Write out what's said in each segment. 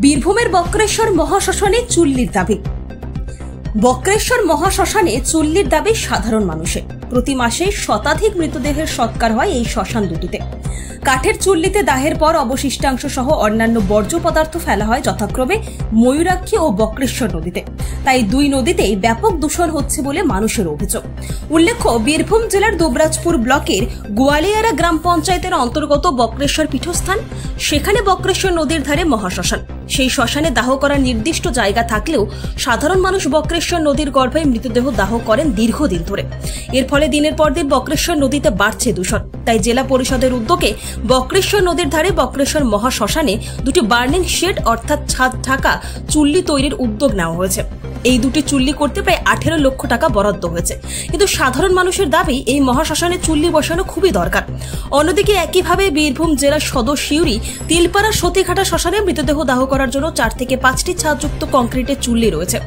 বীরভূমের বক্রেশ্বর মহাশ্মশানে চুল্লির দাবি। বক্রেশ্বর মহাশ্মশানে চুল্লির দাবি সাধারণ মানুষের। প্রতি মাসে শতাধিক মৃতদেহের সৎকার হয় এই শ্মশান দুটিতে। কাঠের চুল্লিতে দাহের পর অবশিষ্টাংশ সহ অন্যান্য বর্জ্য পদার্থ ফেলা হয় যথাক্রমে ময়ূরাক্ষী ও বক্রেশ্বর নদীতে। তাই দুই নদীতেই ব্যাপক দূষণ হচ্ছে বলে মানুষের অভিযোগ। উল্লেখ্য, বীরভূম জেলার দুবরাজপুর ব্লকের গোয়ালিয়ারা গ্রাম পঞ্চায়েতের অন্তর্গত বক্রেশ্বর পীঠস্থান। সেখানে বক্রেশ্বর নদীর ধারে মহাশ্মশান। সেই শ্মশানে দাহ করার নির্দিষ্ট জায়গা থাকলেও সাধারণ মানুষ বক্রেশ্বর নদীর গর্ভে মৃতদেহ দাহ করেন দীর্ঘদিন ধরে। এর ফলে দিনের পর দিন বক্রেশ্বর নদীতে বাড়ছে দূষণ। তাই জেলা পরিষদের উদ্যোগে বক্রেশ্বর নদীর ধারে বক্রেশ্বর মহাশ্মশানে দুটি বার্নিং শেড অর্থাৎ ছাদ ঢাকা চুল্লি তৈরির উদ্যোগ নেওয়া হয়েছে। এই দুটি চুল্লি করতে প্রায় 18 লক্ষ টাকা বরাদ্দ হয়েছে। কিন্তু সাধারণ মানুষের দাবি এই মহাশ্মশানে চুল্লি বসানো খুবই দরকার। অন্যদিকে একইভাবে বীরভূম জেলার সদর শিউরি তিলপাড়া সতীঘাটা শ্মশানে মৃতদেহ দাহ করার জন্য 4 থেকে 5টি ছাদযুক্ত কংক্রিটের চুল্লি রয়েছে।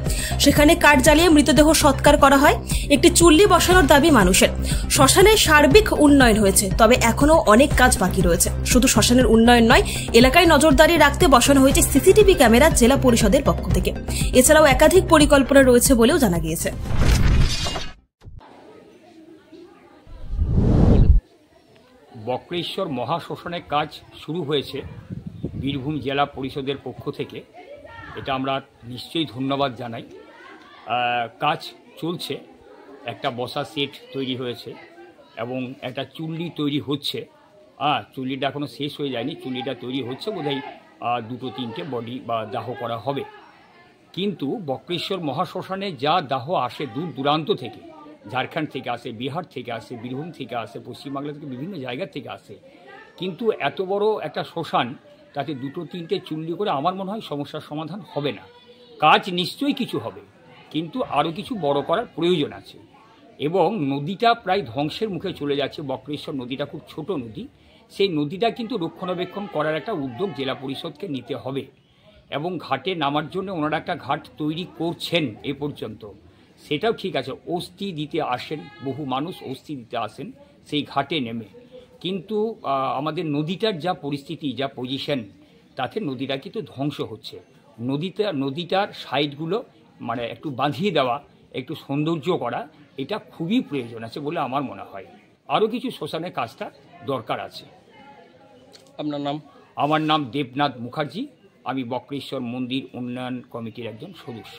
সেখানে কাঠ জ্বালিয়ে মৃতদেহ সৎকার করা হয়। একটি চুল্লি বসানোর দাবি মানুষের। শ্মশানের সার্বিক উন্নয়ন হয়েছে, তবে এখনো অনেক কাজ বাকি রয়েছে। শুধু শ্মশানের উন্নয়ন নয়, এলাকায় নজরদারি রাখতে বসানো হয়েছে সিসিটিভি ক্যামেরা জেলা পরিষদের পক্ষ থেকে। এছাড়াও একাধিক পরিকল্পনা রয়েছে বলেও জানা গিয়েছে। বক্রেশ্বর মহাশ্মশানের কাজ শুরু হয়েছে বীরভূম জেলা পরিষদের পক্ষ থেকে। এটা আমরা নিশ্চয়ই ধন্যবাদ জানাই। কাজ চলছে, একটা বসা সেট তৈরি হয়েছে এবং একটা চুল্লি তৈরি হচ্ছে। চুল্লিটা এখনও শেষ হয়ে যায়নি, চুল্লিটা তৈরি হচ্ছে, বোধহয় 2-3টে বডি বা দাহ করা হবে। কিন্তু বক্রেশ্বর মহাশ্মশানে যা দাহ আসে দূর দূরান্ত থেকে, ঝাড়খণ্ড থেকে আসে, বিহার থেকে আসে, বীরভূম থেকে আসে, পশ্চিমবাংলা থেকে বিভিন্ন জায়গা থেকে আসে। কিন্তু এত বড় একটা শ্মশান, তাতে 2-3টে চুল্লি করে আমার মনে হয় সমস্যার সমাধান হবে না। কাজ নিশ্চয়ই কিছু হবে, কিন্তু আরও কিছু বড় করার প্রয়োজন আছে। এবং নদীটা প্রায় ধ্বংসের মুখে চলে যাচ্ছে। বক্রেশ্বর নদীটা খুব ছোট নদী। সেই নদীটা কিন্তু রক্ষণাবেক্ষণ করার একটা উদ্যোগ জেলা পরিষদকে নিতে হবে। এবং ঘাটে নামার জন্য ওনারা একটা ঘাট তৈরি করছেন এ পর্যন্ত, সেটাও ঠিক আছে। অস্থি দিতে আসেন, বহু মানুষ অস্থি দিতে আসেন সেই ঘাটে নেমে। কিন্তু আমাদের নদীটার যা পরিস্থিতি, যা পজিশন, তাতে নদীটা কিন্তু ধ্বংস হচ্ছে। নদীটার সাইডগুলো মানে একটু বাঁধিয়ে দেওয়া, একটু সৌন্দর্য করা, এটা খুবই প্রয়োজন আছে বলে আমার মনে হয়। আরও কিছু শ্মশানের কাজটা দরকার আছে। আপনার নাম? আমার নাম দেবনাথ মুখার্জি। আমি বক্রেশ্বর মন্দির উন্নয়ন কমিটির একজন সদস্য।